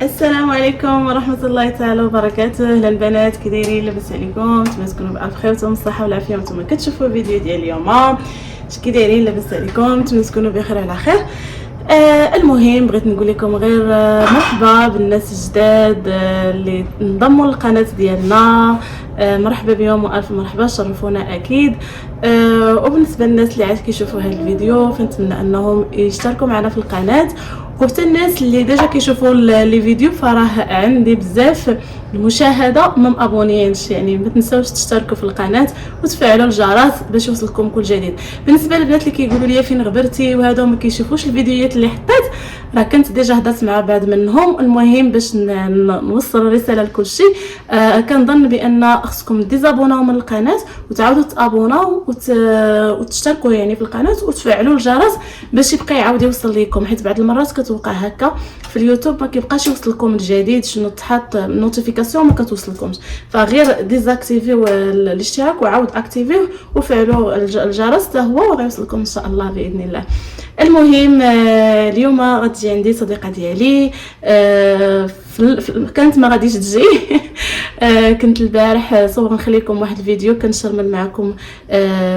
السلام عليكم ورحمة الله تعالى وبركاته. اهلا البنات، كي دايرين؟ لاباس عليكم؟ نتمنى تكونوا بألف خير وتم الصحة والعافية وانتم كتشوفوا الفيديو ديال اليوم. كي دايرين؟ لاباس عليكم؟ نتمنى تكونوا بخير على خير. المهم بغيت نقول لكم غير مرحبا بالناس الجداد اللي انضموا للقناة ديالنا. مرحبا بهم والف مرحبا، شرفونا اكيد. وبالنسبه للناس اللي عاد كيشوفوا هذا الفيديو فنتمنى انهم يشتركوا معنا في القناه، وحتى الناس اللي ديجا كيشوفوا لي فيديو فراه عندي بزاف المشاهده ما مابونيينش، يعني ما تنساوش تشتركوا في القناه وتفعلوا الجرس باش يوصلكم كل جديد. بالنسبه للبنات اللي كيقولوا لي فين غبرتي وهذا ما كيشوفوش الفيديوهات اللي حطيت، راه كنت ديجا هضرت مع بعض منهم. المهم باش نوصل الرساله لكل شيء، كنظن بان خصكم ديزابوناو من القناه وتعاودوا تابوناو وتشتركوا يعني في القناه وتفعلوا الجرس باش يبقى يعاود يوصل لكم، حيت بعض المرات كتوقع هكا في اليوتيوب ما كيبقاش يوصلكم الجديد، شنو تحط نوتيفيكاسيون ما كتوصلكمش، فغير ديزاكتيفيو الاشتراك وعاود اكتيفيه وفعلوا الجرس حتى هو وغيوصلكم ان شاء الله باذن الله. المهم اليوم غتجي عندي صديقه ديالي، كانت ما غاديش تجي كنت البارح صوب نخليكم واحد الفيديو كنشرمل معكم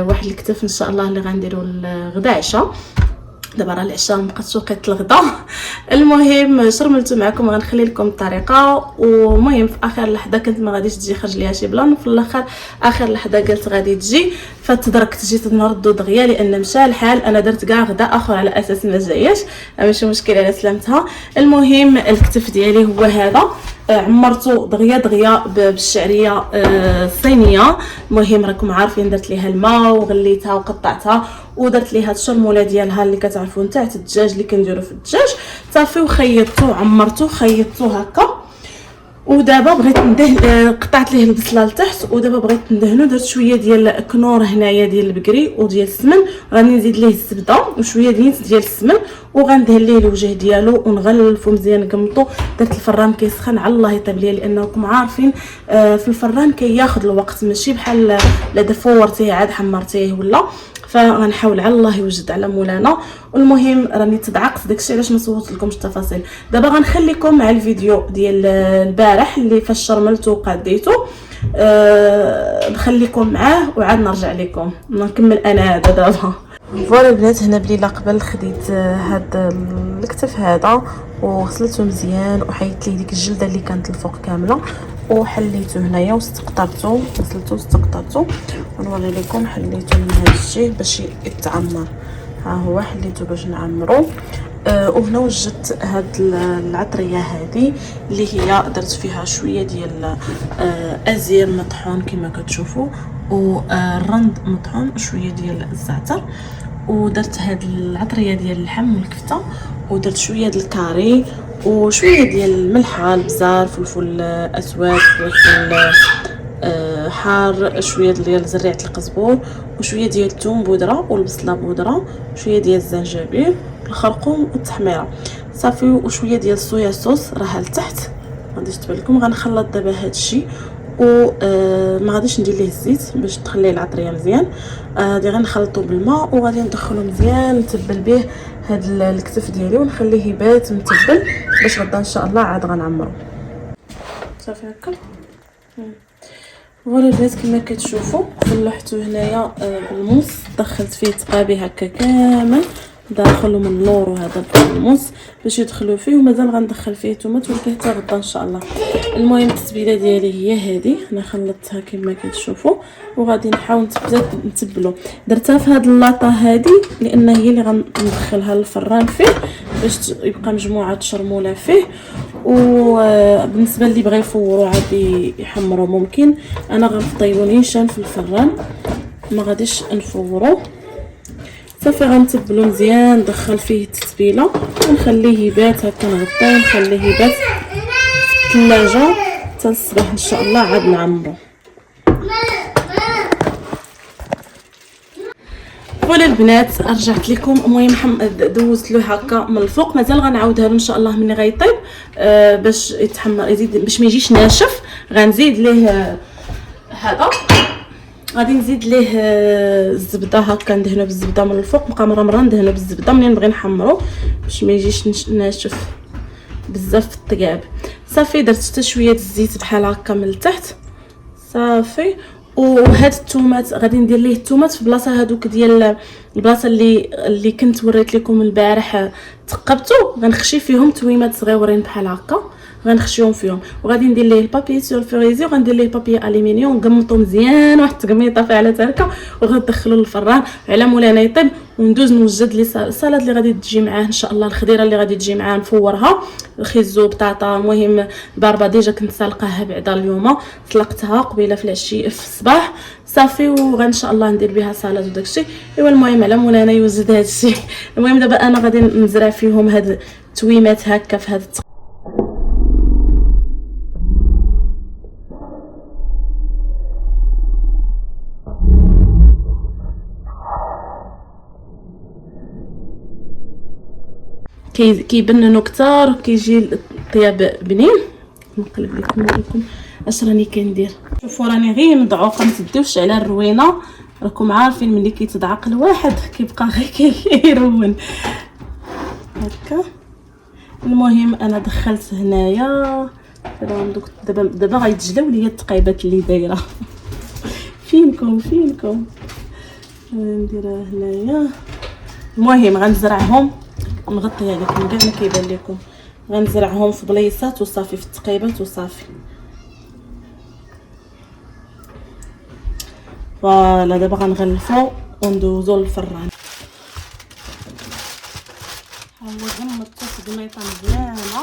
واحد الكتف ان شاء الله اللي غنديروا الغدا عشاء. دابا راه العشاء مابقاتش وقت الغدا. المهم شرملت معكم، غنخلي لكم الطريقه. ومهم في اخر لحظه كنت ما غاديش تجي، خرج ليها شي بلان، وفي الاخر اخر لحظه قالت غادي تجي، فتدركت جيت نردو دغيا لان مشى الحال. انا درت كاع غدا اخر على اساس ما جاياش، ماشي مشكل على سلامتها. المهم الكتف ديالي هو هذا، عمرته دغيا بالشعريه الصينيه. المهم راكم عارفين درت ليها الماء وغليتها وقطعتها ودرت ليها الشرموله ديالها اللي كتعرفوا نتاع الدجاج اللي كنديروا في الدجاج، صافي وخيطته عمرته خيطته هكا. ودابا بغيت ندهن، قطعت ليه البصله لتحت، ودابا بغيت ندهنو. درت شويه ديال كنور هنايا ديال البكري وديال السمن، غادي نزيد ليه الزبده وشويه ديال السمن وغندهن ليه الوجه ديالو ونغلفو مزيان نقمطو. درت الفران كيسخن على الله يطيب ليا، لانكم عارفين في الفران كياخذ الوقت، ماشي بحال لا دفورتيه عاد حمرتيه ولا، فغنحاول على الله يوجد على مولانا. والمهم راني تدعقت داكشي علاش ما صورت لكمش التفاصيل. دابا غنخليكم مع الفيديو ديال البارح اللي فاش شرملته وقديته، نخليكم معاه وعاد نرجع لكم نكمل انا هذا دابا. فوالا البنات، هنا بليله قبل خديت هذا الكتف هذا وغسلته مزيان وحيدت ليه ديك الجلده اللي كانت الفوق كامله وحليته هنايا واستقطرته، غسلته واستقطرته. ونوري لكم حليته من هذا الشيء باش يتعمر، ها هو حليته باش نعمرو. وهنا وجدت هاد العطريه هذه اللي هي درت فيها شويه ديال ازير مطحون كما كتشوفوا، والرند مطحون وشويه ديال الزعتر. ودرت هاد العطريه ديال اللحم والكفته، ودرت شويه ديال الكاري وشويه ديال الملحه، البزار، فلفل اسود، فلفل حار، شويه ديال زريعه القزبور، وشويه ديال الثوم بودره والبصله بودره، وشويه ديال الزنجبيل، الخرقوم والتحميره صافي، وشويه ديال الصويا صوص راها لتحت. غادي تبان لكم غنخلط دابا هذا الشيء ما غاديش ندير ليه الزيت باش تخليه العطريه مزيان. غادي غنخلطو بالماء وغادي ندخلو مزيان نتبل به هذا الكتف ديالي ونخليه يبات متبل باش غدا ان شاء الله عاد غنعمرو. صافي هكا. فوالا البنات كما كتشوفوا فلحتو هنايا بالموس، دخلت فيه تقابي هكا كامل داخلو من اللور، وهذا بالموس باش يدخلوا فيه، ومازال غندخل فيه تومات ولكن حتى غدا ان شاء الله. المهم التتبيله ديالي هي هذه، انا خلطتها كما كتشوفوا وغادي نحاول نتبلو. درتها في هذه اللاطه هذه لان هي اللي غندخلها للفران فيه باش يبقى مجموعه شرموله فيه. وبالنسبه اللي بغى يفوروا عادي يحمروا ممكن، انا غنفضيو نيشان في الفران ما غاديش نفورو. صافي غنتبلو مزيان، ندخل فيه التتبيله ونخليه يبات هكا، نغطيه ونخليه يبات في الثلاجه حتى الصباح ان شاء الله عاد نعمرو. فوالا البنات رجعت لكم. المهم دوزت له هكا من الفوق، مازال غنعاودها له ان شاء الله ملي غيطيب باش يتحمر يزيد باش ما يجيش ناشف. غنزيد ليه هذا، غادي نزيد ليه الزبده هكا ندهنو بالزبده من الفوق، بقى مره ندهنو بالزبده منين نبغي نحمرو باش ما يجيش ناشف بزاف في الطياب. صافي درت حتى شويه الزيت بحال هكا من التحت صافي. وهاد الثومات غادي ندير ليه الثومات في بلاصه هادوك ديال البلاصه اللي كنت وريت لكم البارح تقبتو، غنخشي فيهم تويمات صغيورين بحال هكا غنخشيهم فيهم، وغادي ندير ليه البابي سولفوريزي وغندير ليه بابي الومنيوم نقمطو مزيان واحد التقميطه فيها على تركه وغندخلو للفران على مولانا يطيب، وندوز نوجد لي السلطه اللي غادي تجي معاه ان شاء الله، الخضيره اللي غادي تجي معاه نفورها الخيزو بطاطا. المهم الباربه ديجا كنت سالقاها بعدا اليوم، سلقتها قبيله في العشيه في الصباح صافي، وغان شاء الله ندير بها سلطه وداكشي. ايوا المهم على مولانا يوجد هادشي. المهم دابا انا غادي نزرع فيهم هاد التويمات هكا في هاد كيبننوا كتار وكيجي الطياب بنين. نقلب لكم نوريكم اش راني كندير. شوفوا راني غير مدعوقه، ما تديوش على الروينه، راكم عارفين ملي كيتدعق الواحد كيبقى غير كيرون هكا. المهم انا دخلت هنايا دابا غيتجلاو ليا التقيبات اللي دايره. فينكم نديرها هنايا. المهم غنزرعهم، نغطيها لكم كاع ما كيبان لكم، غنزرعهم في بليصات وصافي في التقيبات وصافي. فوالا دابا غنغلفو وندوزو للفران. ها هو غمضت القميطه مزيانه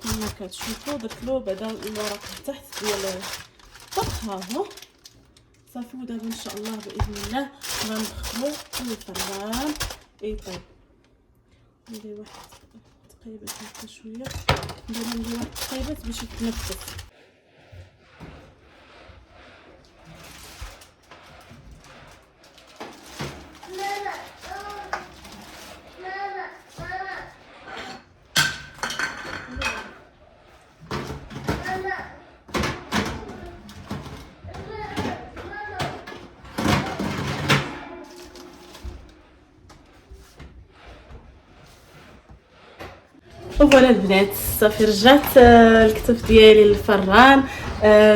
كما كتشوفوا، درت له بعدا الورق تحت ديال الطبخ ها هو صافي. ودابا ان شاء الله باذن الله غندخلو للفران يطيب. ندير واحد تقيبات هكا شويه، ندير واحد التقيبات باش يتنفس. وفوالا البنات صافي رجعت الكتف ديالي للفران.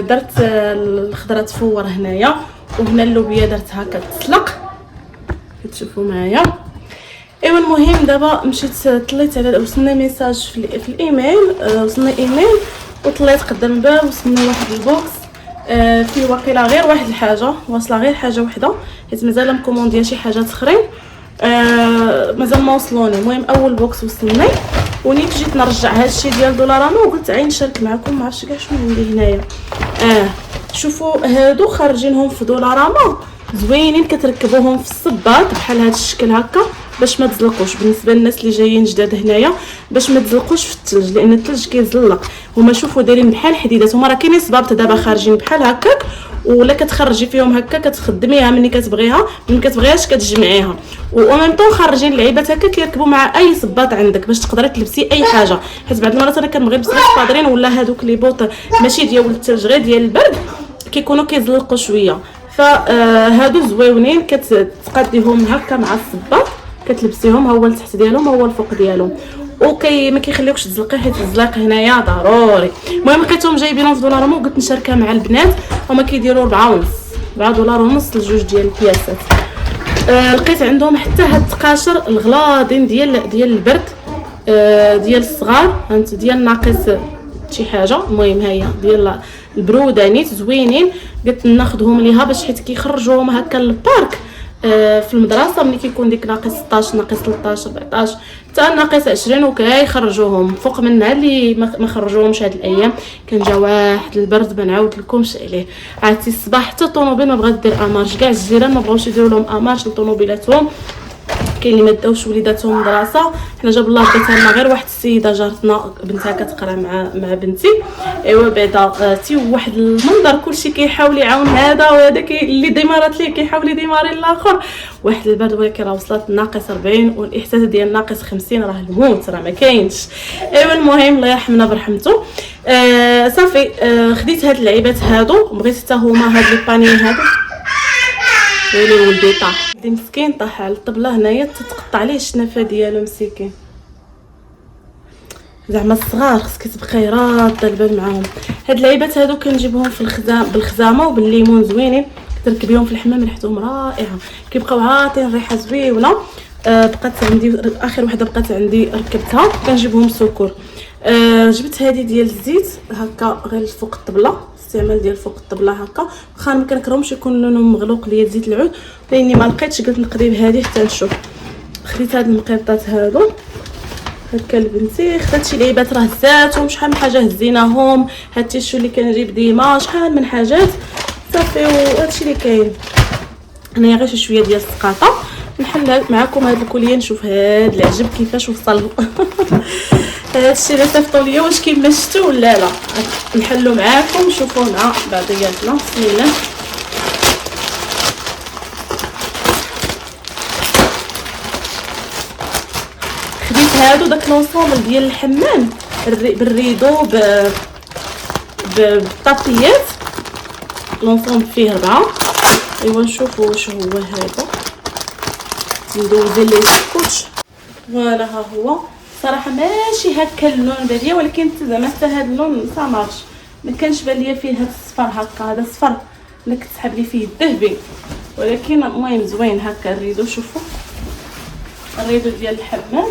درت الخضره تفور هنايا، وهنا اللوبيا درت هكا تسلق كتشوفوا معايا. ايوا المهم دابا مشيت طليت على وصلني ميساج في الايميل، وصلني ايميل وطليت قدام الباب وصلني واحد البوكس فيه واقيلا غير واحد الحاجه، واصله غير حاجه وحده حيت مازال مكومونديا شي حاجات اخرين مازال ما وصلوني. المهم اول بوكس وصلني، ونيت جيت نرجع هادشي ديال دولارامه وقلت عين نشارك معكم. ما عرفتش كاع شنو عندي هنايا. شوفوا هادو خارجينهم في دولارامه زوينين، كتركبوهم في الصباط بحال هاد الشكل هكا باش ما تزلقوش. بالنسبه للناس اللي جايين جداد هنايا باش ما تزلقوش في الثلج، لان الثلج كيزلق. هما شوفوا دايرين بحال حديدات، هما راه كاينين صبابط دابا خارجين بحال هكاك، ولا كتخرجي فيهم هكا كتخدميها ملي كتبغيها، ملي كتبغيهاش كتجمعيها. وميم طون خارجين اللعيبات هكا كيركبوا مع اي صباط عندك باش تقدري تلبسي اي حاجه. حيت بعض المرات انا كنبغي نلبس غير الصادرين ولا هادوك لي بوط ماشي ديال الثلج غير ديال البرد كيكونوا كيزلقوا شويه. فهادو زويونين كتقاديهم هكا مع الصباط كتلبسيهم، ها هو التحت ديالهم ها هو الفوق ديالهم، ما كيخليوكش تزلقي حيت الزلاق هنايا ضروري. المهم لقيتهم جايبينهم في دولار وقلت نشاركها مع البنات. هما كيديروا 4 دولار ونص لجوج ديال البياسات. لقيت عندهم حتى هاد التقاشر الغلاضين ديال البرد ديال الصغار، هانت ديال ناقص شي حاجه. المهم هي ديال البرودانيت زوينين، قلت ناخذهم ليها باش حيت كيخرجوهم هكا للبارك في المدرسه ملي كيكون ديك ناقص 16 ناقص 13 14 حتى ناقص 20 وكيخرجوهم فوق منها اللي ما خرجوهمش هاد الايام. كان جا واحد البرد ما نعاود لكمش عليه. عرفتي الصباح حتى الطوموبيل ما بغات دير امارش، كاع الجيران ما بغاوش يديروا لهم امارش لطوموبيلاتهم. كاين اللي ما داوش وليداتهم مدرسه. حنا جاب الله بقيتها لنا غير واحد السيده جارتنا بنتها كتقرا مع بنتي. ايوا بعدا تي واحد المنظر كلشي كيحاول يعاون هذا وهذا اللي ديمارات ليه كيحاول يديماري الاخر. واحد البرد ولكن راه وصلت ناقص 40 والاحساس ديال ناقص 50 راه الموت راه ما كاينش. ايوا المهم الله يرحمنا برحمته. صافي خديت هاد اللعيبات هادو، بغيت حتى هما هاد لي باني هادو. ويلي ولدي طاح، ولدي مسكين طاح على الطبله هنايا تتقطع عليه الشنفه ديالو مسكين. زعما الصغار خصك تبقاي راده البال معاهم. هاد اللعيبات هادو كنجيبهم في الخزام بالخزامه وبالليمون زوينين، تركبيهم في الحمام ريحتهم رائعه، كيبقاو عاطين ريحه زويونه. بقات عندي اخر وحده بقات عندي ركبتها، كنجيبهم سكر. جبت هذه ديال الزيت هكا غير فوق الطبله، استعمال ديال فوق الطبله هكا، واخا ما كنكرهمش يكون لونهم مغلوق ليا زيت العود، لاني ما لقيتش قلت نقضي بهذه حتى نشوف. خديت هاد المقيطات هادو هكا لبنتي، خدات شي لعيبات راه زاتهم شحال من حاجه هزيناهم، هاد التيشو اللي كنجيب ديما شحال من حاجات صافي. وهادشي اللي كاين هنايا غير شويه ديال السقاطه. نحل معكم هاد الكوليه نشوف هاد العجب كيفاش وصل. هادشي اللي صيفطوا ليا واش كيما شفتوا ولا لا، نحلو معاكم نشوفوا مع بعضياتنا. بسم الله. خديت هادو داك لونسومبل ديال الحمام بالريدو بالطابيات، لونسومبل فيه 4. ايوا نشوفوا واش هو هذا، ندوزو ليه السكوتش. فوالا ها هو، صراحه ماشي هكا اللون باليا، ولكن زعما حتى هذا اللون صامارش، ما كانش بان ليا فيه هذا الصفر هكا، هذا الصفر اللي كتسحب لي فيه الذهبي، ولكن المهم زوين هكا الريدو. شوفوا الريدو ديال الحمام،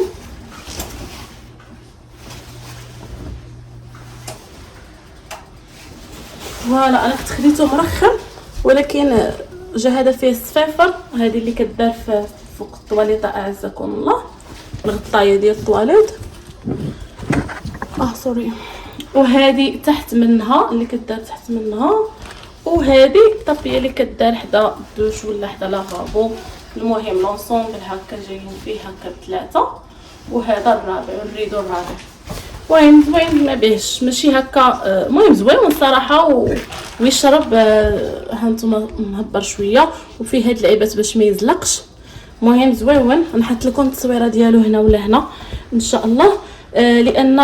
فوالا انا كنت خديته مرخم، ولكن جا هذا فيه الصفيفر، هذه اللي كدار فوق الطواليط اعزكم الله، الغطايه ديال الطواليط سوري. وهذه تحت منها اللي كدار تحت منها، وهذه الطابيه اللي كدار حدا الدوش ولا حدا لافابو. المهم لونسومبل هكا جايين فيه هكا 3، وهذا الرابع والريدو الرابع. المهم زوين ما بهش ماشي هكا، المهم زوين الصراحه ويشرب. هانتوما مهبر شويه وفيه هاد اللعيبات باش ما يزلقش. المهم زوين، نحط لكم التصويره ديالو هنا ولا هنا ان شاء الله. لان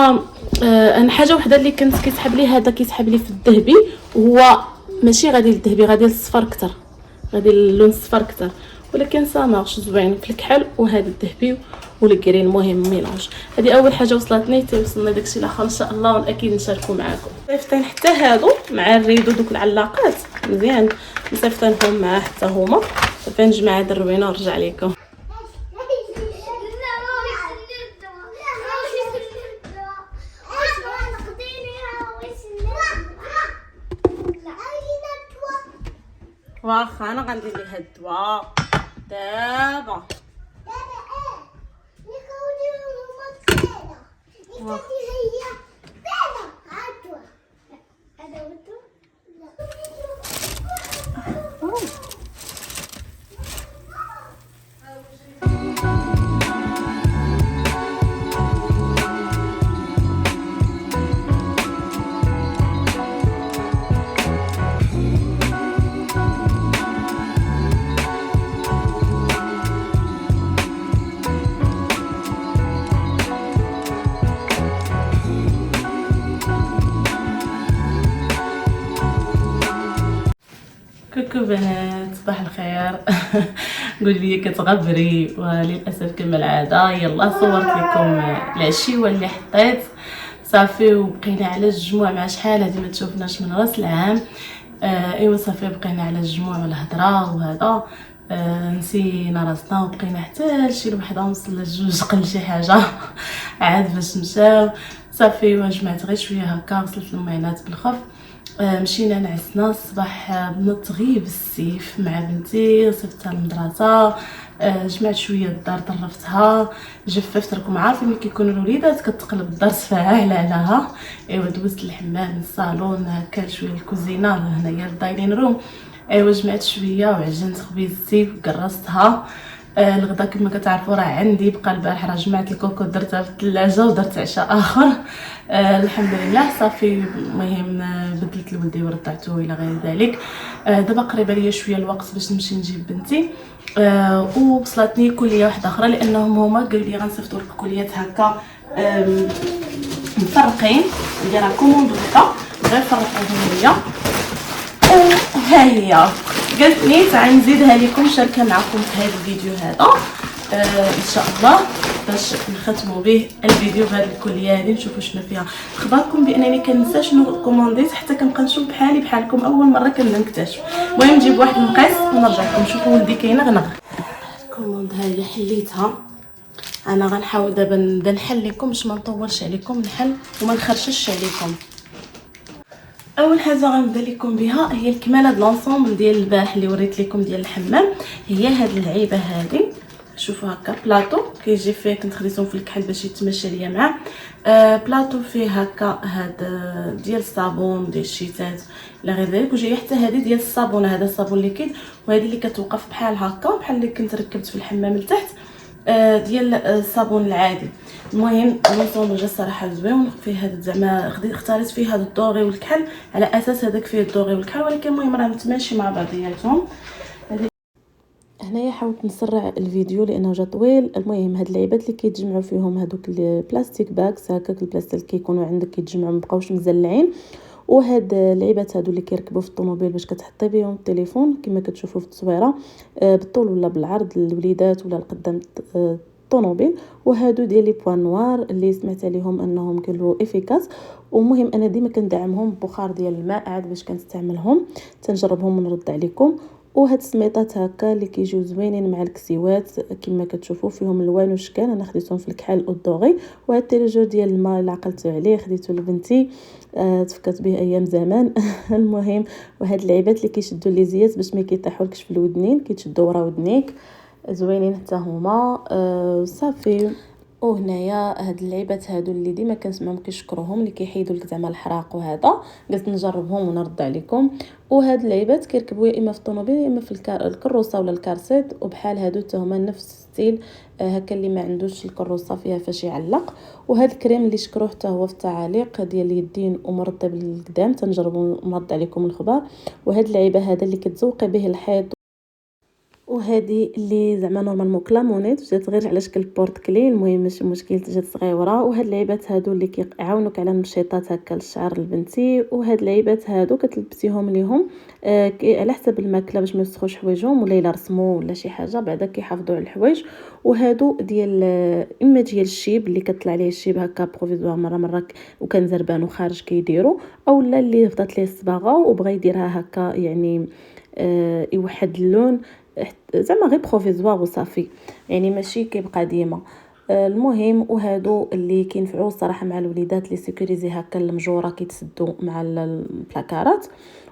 انا حاجه وحده اللي كنت كيسحب لي، هذا كيسحب لي في الذهبي، وهو ماشي غادي للذهبي، غادي للصفر اكثر، غادي اللون الصفر اكثر، ولكن مارش زوين في الكحل. وهذا الذهبي والكرين، المهم ميلونج. هذه اول حاجه وصلتني، توصلنا داكشي الاخر ان شاء الله واكيد نشاركو معكم. صيفطين حتى هادو مع الريدو، دوك العلاقات مزيان مصيفطينهم معاه حتى هما. صافي نجمع هاد الروينه ونرجع لكم. واخا انا غندير ليه هاد الدواء دابا. كوكو بنات، صباح الخير. قولي لي كتغبري، وللاسف كما العاده يلا صورت لكم العشيوه اللي حطيت صافي، وبقينا على الجموع مع شحال هذه ما تشوفناش من راس العام. ايوا صافي بقينا على الجموع والهضره وهذا، نسينا راسنا وبقينا حتى لشي الوحده ونص لجوج قل شي حاجه. عاد باش مشاو صافي وجمعت غير شويه هكا، وصلت للمعينات بالخف. مشينا نعسنا الصباح، نضت غير بالسيف مع بنتي، صيفطتها للمدرسه. جمعت شويه الدار طرفتها، جففت. راكم عارفين ملي كيكونوا الوليدات كتقلب الدار سفاهه علىها. ايوا دوزت الحمام الصالون هكا شويه الكوزينه هنايا الداينين روم. ايوا جمعت شويه وعجنت خبيزتي وكرستها. الغدا كما كتعرفوا راه عندي بقى البارح، راه جمعت الكوكو درتها في الثلاجه ودرت عشاء اخر. الحمد لله صافي. المهم بدلت لولدي ورضعته الى غير ذلك. دابا قريبه ليا شويه الوقت باش نمشي نجيب بنتي. ووصلتني كليه واحده اخرى، لانهم هما قالوا لي غنصيفطوا لك كليات هكا مفرقين، ندير راه كوموند وحده غير فرقوهم ليا. ها هي قالت لي تعالي نزيدها لكم، شاركها معكم في هذا الفيديو هذا. ان شاء الله باش نختموا به الفيديو بهذه الكليه هذه، نشوفوا شنو فيها. اخباركم بانني كنسى شنو كومونديت، حتى كنبقى نشوف بحالي بحالكم اول مره كنكتشف. المهم نجيب واحد المقاس ونرجع لكم. شوفوا ولدي كينغنغ. الكوموند هذه حليتها انا، غنحاول دابا نبدا نحل لكم باش ما نطولش عليكم نحل وما نخرشش عليكم. اول حاجه غنبدا لكم بها هي الكماله د لونسومبل ديال البارح اللي وريت لكم ديال الحمام. هي هاد اللعيبه هذه، شوفوا هكا بلاطو كيجي فيه، كنت خديتهم في الكحل باش يتمشى ليا معاه. بلاطو فيه هكا هاد ديال الصابون ديال الشيتات لا غير ذلك، وجايه حتى هذه ديال الصابون، هذا الصابون ليكيد، وهذه اللي كتوقف بحال هكا بحال اللي كنت ركبت في الحمام لتحت ديال الصابون العادي. المهم لونسومبل جا صراحه زوين، فيه هذا زعما اختاريت فيه هذا الدوغي والكحل على اساس هذاك فيه الدوغي والكحل، ولكن المهم راه متماشي مع بعضياتهم. هنايا حاولت نسرع الفيديو لانه جا طويل. المهم هاد اللعيبات اللي كيتجمعوا فيهم هذوك البلاستيك باكس هكاك، البلاستيك اللي كيكونوا عندك كيتجمعوا مابقاوش مزلعين، وهاد اللعيبات هادو اللي كيركبوا في الطوموبيل باش كتحطي بهم التليفون كما كتشوفوا في التصويره بالطول ولا بالعرض للوليدات ولا لقدام الطوموبيل. وهادو ديال لي بوان نوار اللي سمعت عليهم انهم كانوا افيكاس. ومهم انا ديما كندعمهم ببخار ديال الماء عاد باش كنستعملهم، تنجربهم ونرد عليكم. وهاد السميطات هكا اللي كيجيو زوينين مع الكسيوات كما كتشوفوا فيهم الوان وشكال، انا خديتهم في الكحل والدوغي. وهاد التريجور ديال الماء اللي عقلتو عليه خديته لبنتي، تفكرت به ايام زمان. المهم وهاد اللعيبات اللي كيشدوا لي زيات باش ما كيطيحولكش في الودنين، كيتشدوا ورا ودنيك، زوينين حتى هما. صافي. وهنايا هاد اللعيبات هادو اللي ديما كنسمعهم كيشكروهم اللي كيحيدوا لك زعما الحراق، وهذا قلت نجربهم ونرد عليكم. وهاد اللعيبات كيركبوا يا اما في الطوموبيل يا اما في الكروسه ولا الكارسيت، وبحال هادو حتى هما نفس الستيل هكا اللي ما عندوش الكروسه فيها فاش يعلق. وهاد الكريم اللي شكروه حتى هو في التعاليق ديال اليدين ومرطب للقدام، تنجربوا نرد عليكم الخبار. وهاد اللعيبه هذا اللي كتزوقي به الحيط، وهذه اللي زعما نورمالمون كلامونيت جات غير على شكل بورت كلي، المهم ماشي مشكل جات صغيره. وهاد اللعيبات هادو اللي كيعاونوك على النشيطات هكا للشعر لبنتي. وهاد اللعيبات هادو كتلبسيهم ليهم على حسب الماكله باش ما يوسخوش حوايجهم، ولا الا رسموا ولا شي حاجه بعدا كيحافظوا على الحوايج. وهادو ديال اما ديال الشيب اللي كطلع عليه الشيب هكا بروفيزوار مره وكان زربان وخارج كيديروا، اولا اللي فضات ليه الصباغه وبغى يديرها هكا يعني يوحد اللون زعما غير بروفيزوار وصافي، يعني ماشي كيبقى ديما. المهم وهادو اللي كينفعوا الصراحه مع الوليدات لي سيكوريزي هكا المجوره كيتسدوا مع البلاكارات.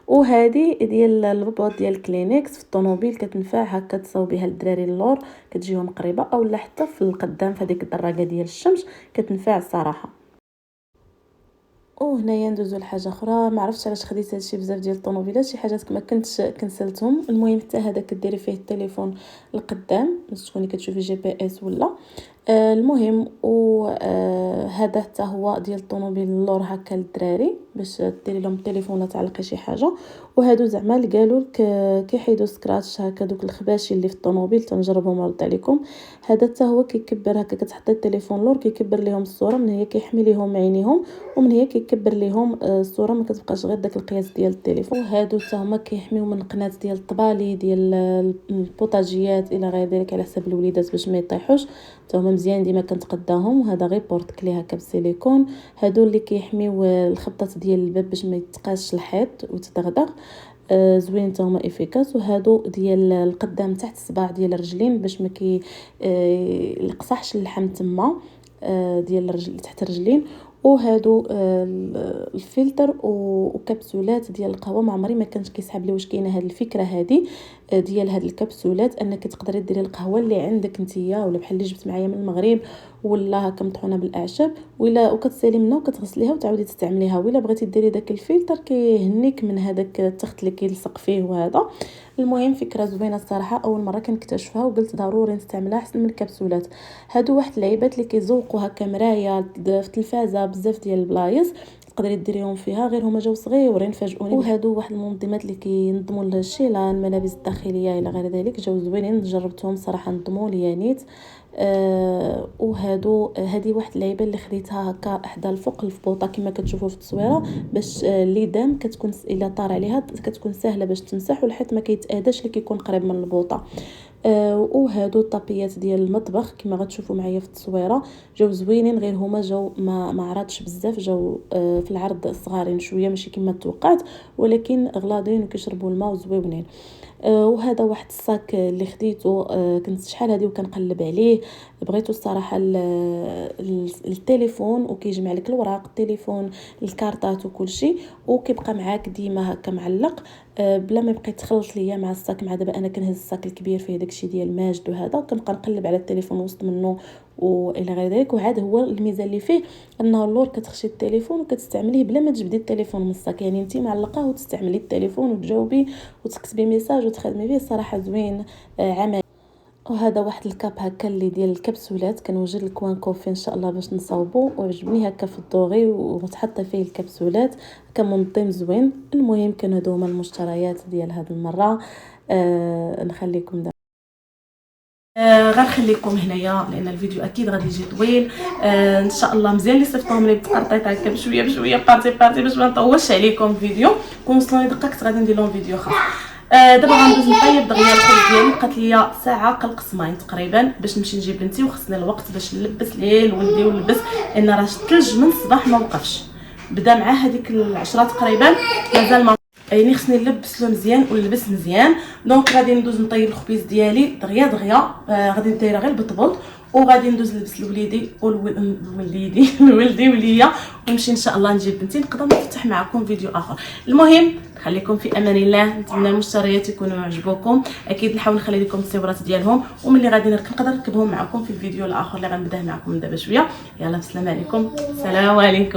وهذه ديال البوط ديال كلينكس في الطوموبيل كتنفع هكا تصاوب بها الدراري اللور كتجيهم قريبه، اولا حتى في القدام في هذيك الدراجه ديال الشمس كتنفع الصراحه. وهنايا ندوزو لحاجه اخرى، ما عرفتش علاش خديت هادشي بزاف ديال الطوموبيلات، شي حاجات كما كنتش كنسلتهم. المهم حتى هذا كديري فيه التليفون القدام باش تكوني كتشوفي جي بي اس ولا المهم. وهذا حتى هو ديال الطوموبيل اللور هكا للدراري باش ديري لهم التليفون ولا تعلقي شي حاجه. وهادو زعما اللي قالوا لك كيحيدوا سكراتش هكا دوك الخباشي اللي في الطوموبيل، تنجربهم ونرد عليكم. هذا حتى هو كيكبر هكا، كتحطي التليفون اللور كيكبر ليهم الصوره، من هي كيحمي ليهم عينيهم ومن هي كيكبر ليهم الصوره، ما كتبقاش غير داك القياس ديال التليفون. وهادو حتى هما كيحميو من القنات ديال الطبالي ديال البوطاجيات الى غير ذلك على حسب الوليدات باش ما يطيحوش، حتى هما مزيان ديما كنتقداهم. وهذا غير بورت كلي هكا بالسيليكون، هادو اللي كيحميو الخبطات ديال الباب باش ما يتقاش الحيط وتدغدغ، زوين حتى هما افيكاس. وهادو ديال القدام تحت الصباع ديال الرجلين باش ما يلقصحش اللحم تما ديال الرجل تحت الرجلين. وهادو الفلتر وكبسولات ديال القهوه، ما عمري ما كانش كيسحب لي واش كاينه هاد الفكره هذه ديال هاد الكبسولات انك تقدري ديري القهوه اللي عندك نتيا، ولا بحال اللي جبت معايا من المغرب ولا هكا مطحونه بالاعشاب، ولا وكتسالي منها وكتغسليها وتعاودي تستعمليها. ولا بغيتي ديري داك الفلتر كيهنيك من هذاك التخت اللي كيلصق فيه وهذا. المهم فكره زوينه الصراحه، اول مره كنكتشفها وقلت ضروري نستعملها احسن من الكبسولات. هادو واحد اللعيبات اللي كيزوقوا هكا مرايه في التلفازه بزاف ديال البلايص تقدري ديريهم فيها، غير هما جاو صغيورين فاجئوني. وهادو واحد المنظمات اللي كينظموا الشيلان الملابس الداخليه الى غير ذلك، جاو زوينين جربتهم صراحه نظموا لي نيت. وهادو هذه واحد اللعيبه اللي خديتها هكا احدى الفوق الفبوطه كما كتشوفوا في التصويره، باش الليدام كتكون الا طار عليها كتكون سهله باش تمسح، والحيط ما كيتاداش اللي كيكون قريب من البوطه. وهادو الطابيات ديال المطبخ كما غتشوفوا معايا في التصويره جاو زوينين، غير هما جاو ما عرضش بزاف، جاو في العرض صغارين شويه ماشي كما توقعت، ولكن غلاضين وكيشربوا الماء وزويونين. وهذا واحد الصاك اللي خديته، كنت شحال هذه وكنقلب عليه، بغيتو الصراحه التليفون وكيجمع لك الوراق التليفون الكارطات وكل شيء، وكيبقى معاك ديما هكا معلق بلا ما يبقى يتخلط ليا مع الصاك. مع دابا انا كنهز الصاك الكبير فيه داكشي ديال ماجد وهذا، وكنبقى نقلب على التليفون وسط منه والى غير ذلك. وعاد هو الميزه اللي فيه انه اللور كتخشي التليفون وكتستعمليه بلا ما تجبدي التليفون من الصاك، يعني انت معلقاه وتستعملي التليفون وتجاوبي وتكتبي ميساج وتخدمي به، صراحه زوين عملي. وهذا واحد الكاب هكا اللي ديال الكبسولات، كنوجد لكم كوفي ان شاء الله باش نصاوبو، وعجبني هكا في الدوغي وتحط فيه الكبسولات كمنظم زوين. المهم كانوا هادو هما المشتريات ديال هاد المره. نخليكم دابا غنخليكم هنايا لان الفيديو اكيد غادي يجي طويل. ان شاء الله مزيان اللي صيفطوهم لي بتقرطيط هكا بشويه بشويه بارتي باش ما نطولش عليكم الفيديو. كون وصلوني دقه كنت غادي ندير لهم فيديو خاص. دابا غندوز نطيب دغيا الخبز ديالي، بقات ليا ساعه قلق صماين تقريبا باش نمشي نجيب بنتي، وخصني الوقت باش نلبس ليه لولدي ونلبس لان راه الثلج من الصباح ما وقفش، بدا مع هذيك العشرة تقريبا مازال ما يعني خصني نلبس له مزيان ونلبس مزيان. دونك غادي ندوز نطيب الخبيز ديالي دغيا غادي ندير غير البطبوط، وغادي ندوز نلبس لوليدي ولولدي وليا، ونمشي ان شاء الله نجيب بنتي، نقدر نفتح معكم فيديو اخر. المهم خليكم في امان الله، نتمنى المشتريات يكونوا عجبوكم، اكيد نحاول نخلي لكم الصورات ديالهم، وملي غادي نقدر نركبهم معكم في الفيديو الاخر اللي غنبداه معكم من دابا شويه. يلا بسلام عليكم، السلام عليكم.